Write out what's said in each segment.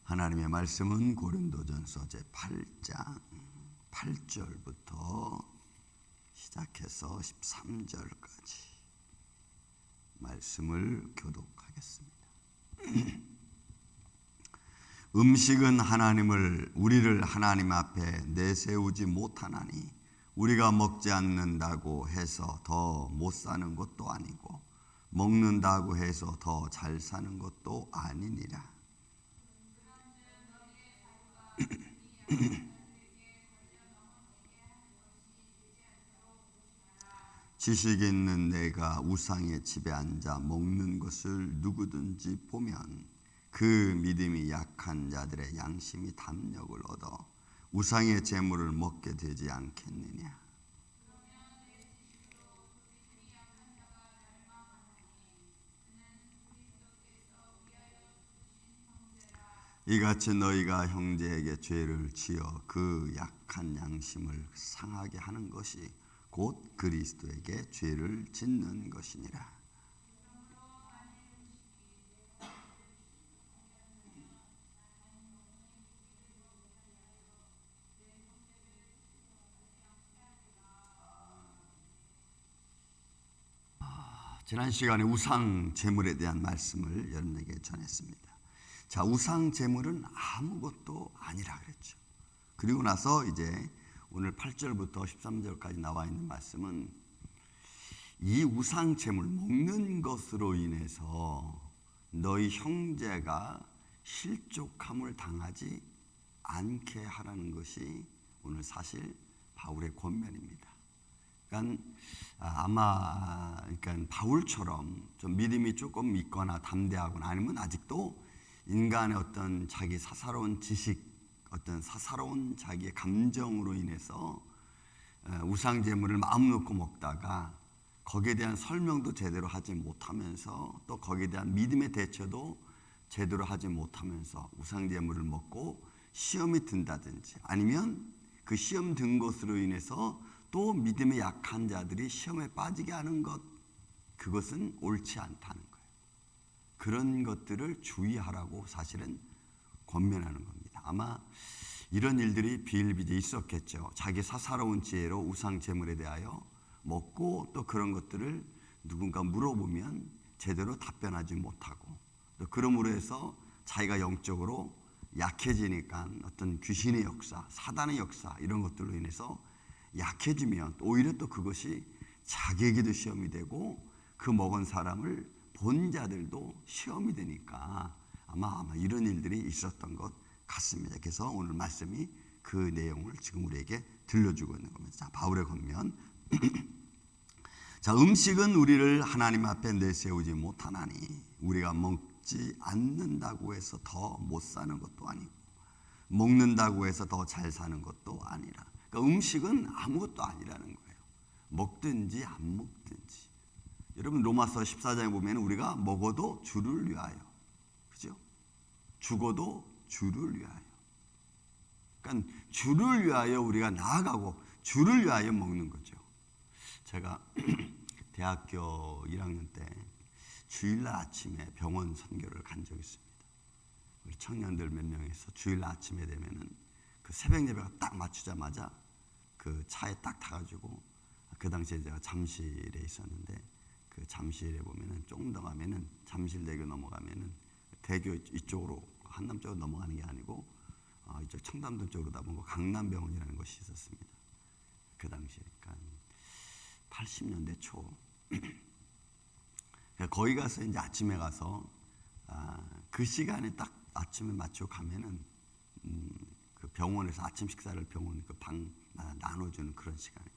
하나님의 말씀은 고린도전서 제8장 8절부터 시작해서 13절까지 말씀을 교독하겠습니다. 음식은 우리를 하나님 앞에 내세우지 못하나니 우리가 먹지 않는다고 해서 더 못 사는 것도 아니고 먹는다고 해서 더 잘 사는 것도 아니니라. 지식 있는 내가 우상의 집에 앉아 먹는 것을 누구든지 보면 그 믿음이 약한 자들의 양심이 담력을 얻어 우상의 재물을 먹게 되지 않겠느냐. 이같이 너희가 형제에게 죄를 지어 그 약한 양심을 상하게 하는 것이 곧 그리스도에게 죄를 짓는 것이니라. 지난 시간에 우상 제물에 대한 말씀을 여러분에게 전했습니다. 자, 우상 제물은 아무것도 아니라 그랬죠. 그리고 나서 이제 오늘 8절부터 13절까지 나와 있는 말씀은 이 우상 제물 먹는 것으로 인해서 너희 형제가 실족함을 당하지 않게 하라는 것이 오늘 사실 바울의 권면입니다. 그러니까 바울처럼 좀 믿음이 조금 있거나 담대하거나 아니면 아직도 인간의 어떤 자기 사사로운 지식, 어떤 사사로운 자기의 감정으로 인해서 우상 제물을 마음 놓고 먹다가 거기에 대한 설명도 제대로 하지 못하면서 또 거기에 대한 믿음의 대처도 제대로 하지 못하면서 우상 제물을 먹고 시험이 든다든지 아니면 그 시험 든 것으로 인해서 또 믿음의 약한 자들이 시험에 빠지게 하는 것, 그것은 옳지 않다는 거예요. 그런 것들을 주의하라고 사실은 권면하는 겁니다. 아마 이런 일들이 비일비재 있었겠죠. 자기 사사로운 지혜로 우상 제물에 대하여 먹고 또 그런 것들을 누군가 물어보면 제대로 답변하지 못하고 또 그러므로 해서 자기가 영적으로 약해지니까 어떤 귀신의 역사, 사단의 역사 이런 것들로 인해서 약해지면 오히려 또 그것이 자기에게도 시험이 되고 그 먹은 사람을 본 자들도 시험이 되니까 아마 이런 일들이 있었던 것 같습니다. 그래서 오늘 말씀이 그 내용을 지금 우리에게 들려주고 있는 겁니다. 자, 바울의 권면. 자, 음식은 우리를 하나님 앞에 내세우지 못하나니 우리가 먹지 않는다고 해서 더 못 사는 것도 아니고 먹는다고 해서 더 잘 사는 것도 아니라. 그러니까 음식은 아무것도 아니라는 거예요. 먹든지 안 먹든지. 여러분 로마서 14장에 보면 우리가 먹어도 주를 위하여, 그죠? 죽어도 주를 위하여. 그러니까 주를 위하여 우리가 나아가고 주를 위하여 먹는 거죠. 제가 대학교 1학년 때 주일날 아침에 병원 선교를 간 적이 있습니다. 우리 청년들 몇 명이서 주일날 아침에 되면은 그 새벽 예배가 딱 맞추자마자 그 차에 딱 타가지고 그 당시에 제가 잠실에 있었는데 그 잠실에 보면은 조금 더 가면은 잠실대교 넘어가면은 대교 이쪽으로 한남 쪽으로 넘어가는 게 아니고 이쪽 청담동 쪽으로 다 보고 강남병원이라는 곳이 있었습니다. 그 당시에 그러니까 80년대 초 거기 가서 이제 아침에 가서 그 시간에 딱 아침에 맞추고 가면은 그 병원에서 아침 식사를 병원 그 방 나눠주는 그런 시간에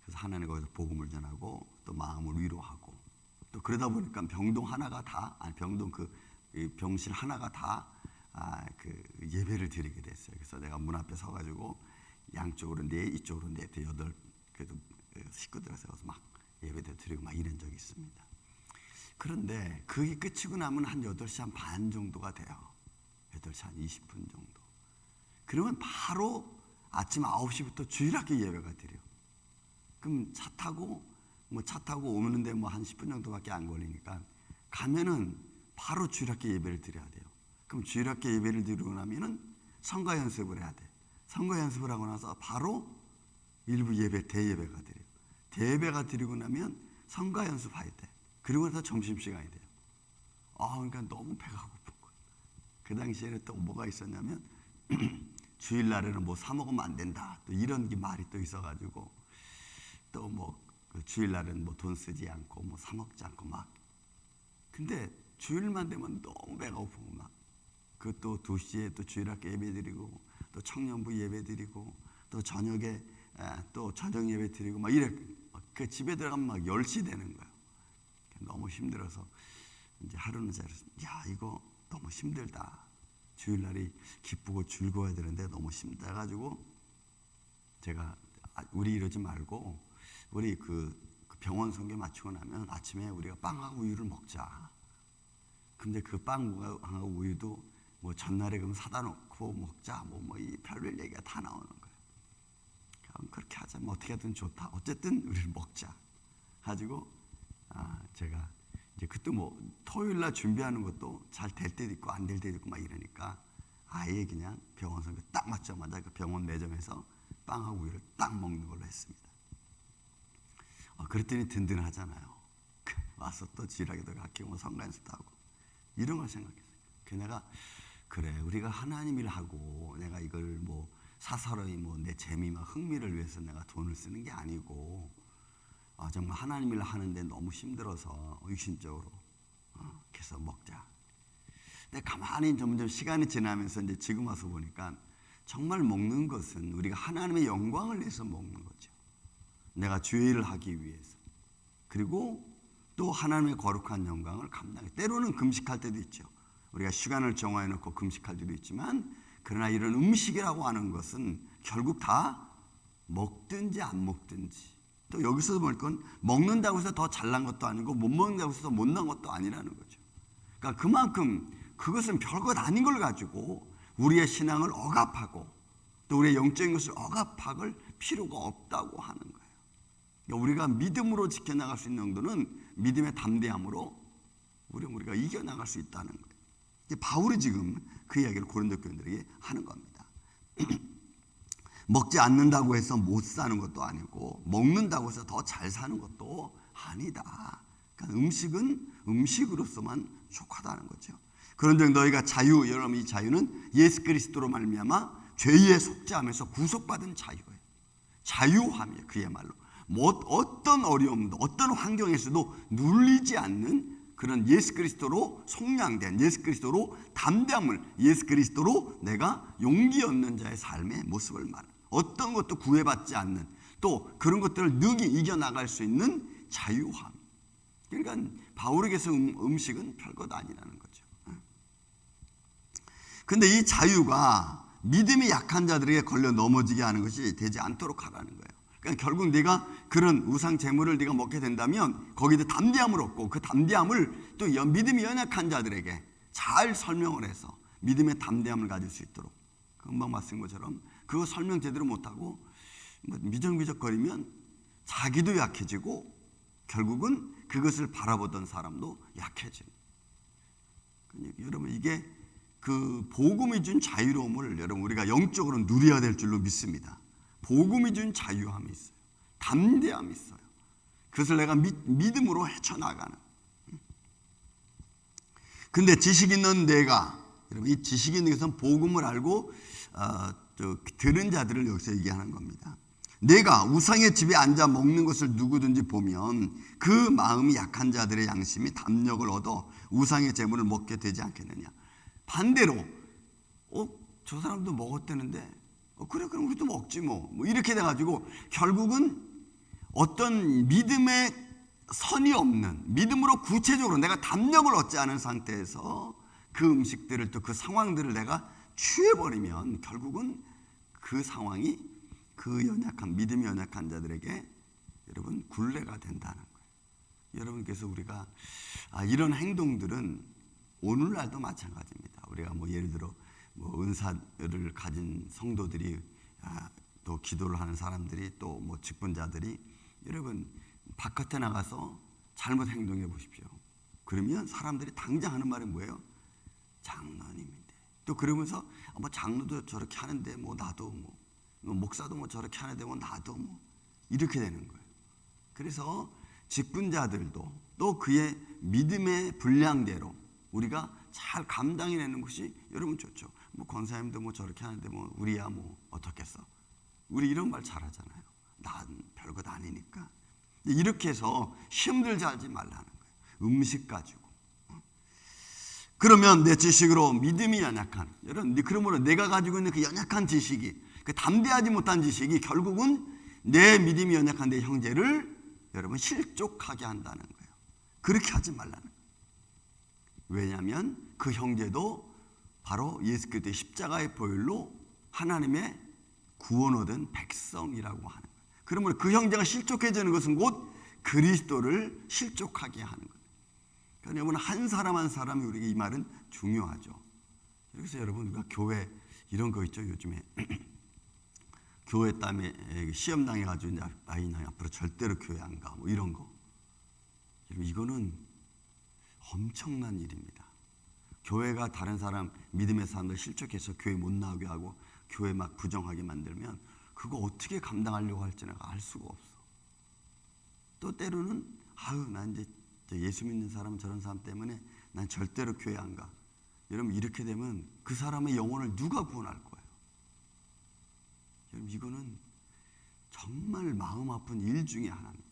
그래서 하나님 거기서 복음을 전하고 또 마음을 위로하고 또 그러다 보니까 병동 하나가 다 병동 그 병실 하나가 다 그 예배를 드리게 됐어요. 그래서 내가 문 앞에 서가지고 양쪽으로 네 이쪽으로 네 여덟 그래도 식구들에서 막 예배도 드리고 막 이런 적이 있습니다. 그런데 그게 끝이고 나면 한 8시 한 반 정도가 돼요. 8시 한 20분 정도. 그러면 바로 아침 9시부터 주일학교 예배가 드려요. 그럼 차 타고 오는데 한 10분 정도밖에 안 걸리니까 가면은 바로 주일학교 예배를 드려야 돼요. 그럼 주일학교 예배를 드리고 나면은 성가 연습을 해야 돼. 성가 연습을 하고 나서 바로 일부 예배, 대예배가 드려요. 대예배가 드리고 나면 성가 연습해야 돼. 그리고 나서 점심시간이 돼요. 그러니까 너무 배가 고픈 거예요. 그 당시에는 또 뭐가 있었냐면 주일날에는 뭐 사 먹으면 안 된다. 또 이런 게 말이 또 있어가지고 또 뭐 주일날은 뭐 돈 쓰지 않고 뭐 사 먹지 않고 막. 근데 주일만 되면 너무 배가 고프고 막. 그또 2시에 또 주일학교 예배 드리고 또 청년부 예배 드리고 또 저녁에 또 저녁 예배 드리고 막 이래. 그 집에 들어가면 막 10시 되는 거예요. 너무 힘들어서 이제 하루는 야 이거 너무 힘들다. 주일날이 기쁘고 즐거워야 되는데 너무 힘들어가지고 제가 우리 이러지 말고 우리 그 병원 선교 마치고 나면 아침에 우리가 빵하고 우유를 먹자. 근데 그 빵하고 우유도 뭐 전날에 그럼 사다 놓고 먹자. 뭐 이 별별 얘기가 다 나오는 거예요. 그럼 그렇게 하자. 뭐 어떻게 하든 좋다. 어쨌든 우리를 먹자. 가지고 제가 이제 그때 뭐 토요일날 준비하는 것도 잘 될 때도 있고 안 될 때도 있고 막 이러니까 아예 그냥 병원 선교 딱 맞자마자 그 병원 매점에서 빵하고 우유를 딱 먹는 걸로 했습니다. 그랬더니 든든하잖아요. 와서 또 지일하게도 가르치고 성가 연습도 하고 이런 걸 생각했어요. 그 내가 그래 우리가 하나님 일 하고 내가 이걸 뭐 사사로이 뭐 내 재미와 흥미를 위해서 내가 돈을 쓰는 게 아니고 정말 하나님 일 하는데 너무 힘들어서 육신적으로 그래서 먹자. 근데 가만히 점점 시간이 지나면서 이제 지금 와서 보니까 정말 먹는 것은 우리가 하나님의 영광을 위해서 먹는 거죠. 내가 주의 일을 하기 위해서. 그리고 또 하나님의 거룩한 영광을 감당해. 때로는 금식할 때도 있죠. 우리가 시간을 정해 놓고 금식할 때도 있지만 그러나 이런 음식이라고 하는 것은 결국 다 먹든지 안 먹든지 또 여기서 볼 건 먹는다고 해서 더 잘난 것도 아니고 못 먹는다고 해서 더 못난 것도 아니라는 거죠. 그러니까 그만큼 그것은 별것 아닌 걸 가지고 우리의 신앙을 억압하고 또 우리의 영적인 것을 억압할 필요가 없다고 하는 거예요. 그러니까 우리가 믿음으로 지켜나갈 수 있는 정도는 믿음의 담대함으로 우리가 이겨나갈 수 있다는 거예요. 바울이 지금 그 이야기를 고린도 교인들에게 하는 겁니다. 먹지 않는다고 해서 못 사는 것도 아니고 먹는다고 해서 더 잘 사는 것도 아니다. 그러니까 음식은 음식으로서만 족하다는 거죠. 그런즉 너희가 여러분 이 자유는 예수 그리스도로 말미암아 죄의 속죄함에서 구속받은 자유예요. 자유함이에요. 그야말로 어떤 어려움도 어떤 환경에서도 눌리지 않는 그런 예수 그리스도로 속량된 예수 그리스도로 담대함을 예수 그리스도로 내가 용기 얻는 자의 삶의 모습을 말합니다. 어떤 것도 구애받지 않는 또 그런 것들을 능히 이겨나갈 수 있는 자유함. 그러니까 바울에게서 음식은 별것 아니라는 거죠. 그런데 이 자유가 믿음이 약한 자들에게 걸려 넘어지게 하는 것이 되지 않도록 하라는 거예요. 그러니까 결국 네가 그런 우상 제물을 네가 먹게 된다면 거기도 담대함을 얻고 그 담대함을 또 믿음이 연약한 자들에게 잘 설명을 해서 믿음의 담대함을 가질 수 있도록 금방 말씀한 것처럼 그거 설명 제대로 못하고 미적미적거리면 자기도 약해지고 결국은 그것을 바라보던 사람도 약해지는. 여러분 이게 그 복음이 준 자유로움을 여러분 우리가 영적으로 누려야 될 줄로 믿습니다. 복음이 준 자유함이 있어요. 담대함이 있어요. 그것을 내가 믿음으로 헤쳐나가는. 근데 지식 있는 내가 여러분 이 지식 있는 것은 복음을 알고 들은 자들을 여기서 얘기하는 겁니다. 내가 우상의 집에 앉아 먹는 것을 누구든지 보면 그 마음이 약한 자들의 양심이 담력을 얻어 우상의 제물을 먹게 되지 않겠느냐. 반대로 저 사람도 먹었다는데 그래 그럼 우리도 먹지 뭐 이렇게 돼가지고 결국은 어떤 믿음의 선이 없는 믿음으로 구체적으로 내가 담력을 얻지 않은 상태에서 그 음식들을 또 그 상황들을 내가 취해버리면 결국은 그 상황이 그 연약한 믿음이 연약한 자들에게 여러분 굴레가 된다는 거예요. 여러분께서 우리가 이런 행동들은 오늘날도 마찬가지입니다. 우리가 뭐 예를 들어 뭐 은사를 가진 성도들이 또 기도를 하는 사람들이 또 뭐 직분자들이 여러분 바깥에 나가서 잘못 행동해 보십시오. 그러면 사람들이 당장 하는 말이 뭐예요? 장로님인데. 또 그러면서 뭐 장로도 저렇게 하는데 뭐 나도 뭐 목사도 뭐 저렇게 하는데 뭐 나도 뭐 이렇게 되는 거예요. 그래서 직분자들도 또 그의 믿음의 분량대로 우리가 잘 감당해내는 것이 여러분 좋죠. 뭐 권사님도 뭐 저렇게 하는데 뭐 우리야 뭐 어떻겠어. 우리 이런 말 잘하잖아요. 난 별것 아니니까. 이렇게 해서 시험 들지 하지 말라는 거예요. 음식 가지고. 그러면 내 지식으로 믿음이 연약한, 여러분, 그러므로 내가 가지고 있는 그 연약한 지식이, 그 담대하지 못한 지식이 결국은 내 믿음이 연약한 내 형제를 여러분 실족하게 한다는 거예요. 그렇게 하지 말라는 거예요. 왜냐하면 그 형제도 바로 예수 그리스도의 십자가의 보혈로 하나님의 구원 얻은 백성이라고 하는 거예요. 그러므로 그 형제가 실족해지는 것은 곧 그리스도를 실족하게 하는 거예요. 그러니까 여러분 한 사람 한 사람이 우리에게 이 말은 중요하죠. 그래서 여러분 우리가 교회 이런 거 있죠. 요즘에 교회 때문에 시험 당해가지고 이제 아이나 앞으로 절대로 교회 안 가. 뭐 이런 거. 여러분 이거는 엄청난 일입니다. 교회가 다른 사람 믿음의 사람들 실족해서 교회 못 나오게 하고 교회 막 부정하게 만들면 그거 어떻게 감당하려고 할지 내가 알 수가 없어. 또 때로는 나 이제 예수 믿는 사람 저런 사람 때문에 난 절대로 교회 안 가. 여러분 이렇게 되면 그 사람의 영혼을 누가 구원할 거예요? 여러분 이거는 정말 마음 아픈 일 중에 하나입니다.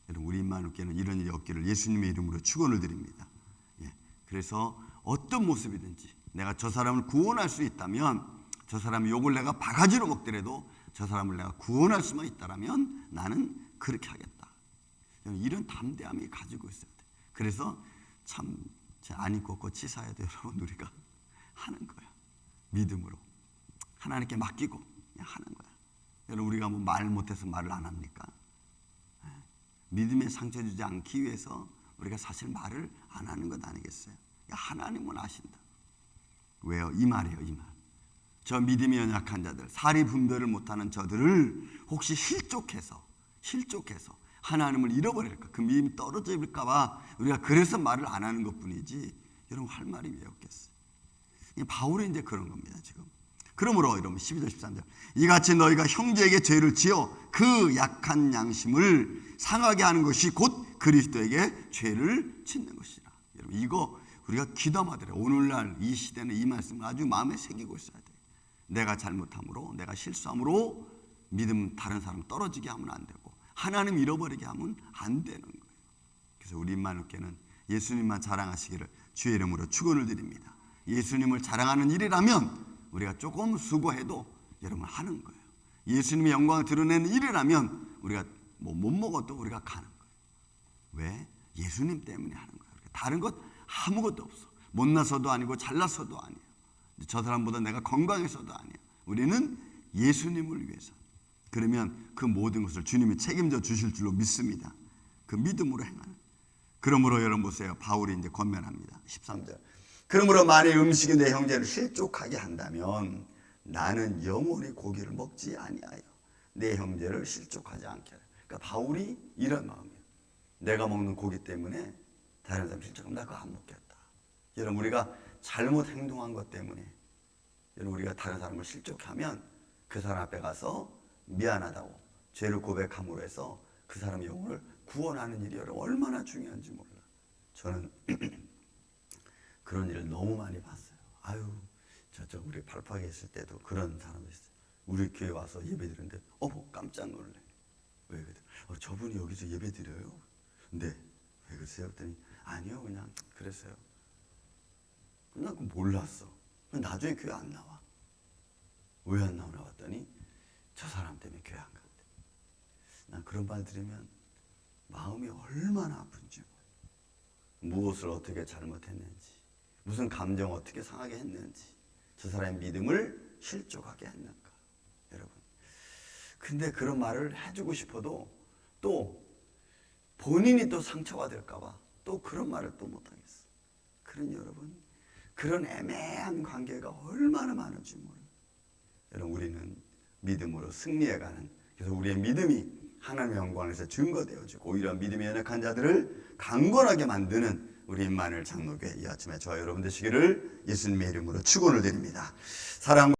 여러분 우리 임마누엘교회는 이런 일이 없기를 예수님의 이름으로 축원을 드립니다. 그래서 어떤 모습이든지 내가 저 사람을 구원할 수 있다면, 저 사람의 욕을 내가 바가지로 먹더라도 저 사람을 내가 구원할 수만 있다면 나는 그렇게 하겠다. 이런 담대함이 가지고 있어야 돼. 그래서 참 안 입고 꼭 치사해도 여러분 우리가 하는 거야. 믿음으로 하나님께 맡기고 그냥 하는 거야. 여러분 우리가 뭐 말 못해서 말을 안 합니까? 믿음에 상처 주지 않기 위해서 우리가 사실 말을 안 하는 것 아니겠어요? 하나님은 아신다. 왜요? 이 말이에요. 이 말. 저 믿음이 연약한 자들, 사리 분별을 못하는 저들을 혹시 실족해서 하나님을 잃어버릴까, 그 믿음이 떨어질까 봐 우리가 그래서 말을 안 하는 것뿐이지 여러분 할 말이 왜 없겠어요? 바울이 이제 그런 겁니다. 지금 그러므로 여러분 12절 13절 이같이 너희가 형제에게 죄를 지어 그 약한 양심을 상하게 하는 것이 곧 그리스도에게 죄를 짓는 것이라. 여러분 이거 우리가 귀담아들어요. 오늘날 이 시대는 이 말씀을 아주 마음에 새기고 있어야 돼요. 내가 잘못함으로, 내가 실수함으로 믿음 다른 사람 떨어지게 하면 안 되고 하나님 잃어버리게 하면 안 되는 거예요. 그래서 우리 임마누엘교회는 예수님만 자랑하시기를 주의 이름으로 축원을 드립니다. 예수님을 자랑하는 일이라면 우리가 조금 수고해도 여러분 하는 거예요. 예수님의 영광을 드러내는 일이라면 우리가 뭐 못 먹어도 우리가 가는 거예요. 왜? 예수님 때문에 하는 거예요. 다른 것 아무것도 없어. 못나서도 아니고 잘나서도 아니에요. 저 사람보다 내가 건강해서도 아니에요. 우리는 예수님을 위해서. 그러면 그 모든 것을 주님이 책임져 주실 줄로 믿습니다. 그 믿음으로 행하는. 그러므로 여러분 보세요. 바울이 이제 권면합니다. 13절. 그러므로 만일 음식이 내 형제를 실족하게 한다면 나는 영원히 고기를 먹지 아니하여 내 형제를 실족하지 않게 하라. 그러니까 바울이 이런 마음이에요. 내가 먹는 고기 때문에 다른 사람 실족하면 나 그거 안 먹겠다. 여러분 우리가 잘못 행동한 것 때문에 여러분 우리가 다른 사람을 실족하면 그 사람 앞에 가서 미안하다고 죄를 고백함으로 해서 그 사람의 영혼을 구원하는 일이 여러분 얼마나 중요한지 몰라. 저는 그런 일을 너무 많이 봤어요. 저쪽 우리 발파에 있을 때도 그런 사람이 있어요. 우리 교회 와서 예배 드리는데 깜짝 놀래. 왜 그래? 저분이 여기서 예배 드려요? 네. 왜 그러세요? 그랬더니 아니요 그냥 그랬어요. 난 그거 몰랐어. 나중에 교회 안 나와. 왜 안 나오나 봤더니 저 사람 때문에 교회 안 간대. 난 그런 말 들으면 마음이 얼마나 아픈지 몰라. 무엇을 어떻게 잘못했는지, 무슨 감정 어떻게 상하게 했는지, 저 사람의 믿음을 실족하게 했는가. 여러분. 근데 그런 말을 해주고 싶어도 또 본인이 또 상처받을까 봐 또 그런 말을 또 못하겠어. 그런 여러분, 그런 애매한 관계가 얼마나 많은지 몰라요. 여러분 우리는 믿음으로 승리해가는, 그래서 우리의 믿음이 하나님의 영광에서 증거되어지고 오히려 믿음이 연약한 자들을 강건하게 만드는 우리 임마누엘 장로교회 이 아침에 저와 여러분 되시기를 예수님의 이름으로 축원을 드립니다. 사랑과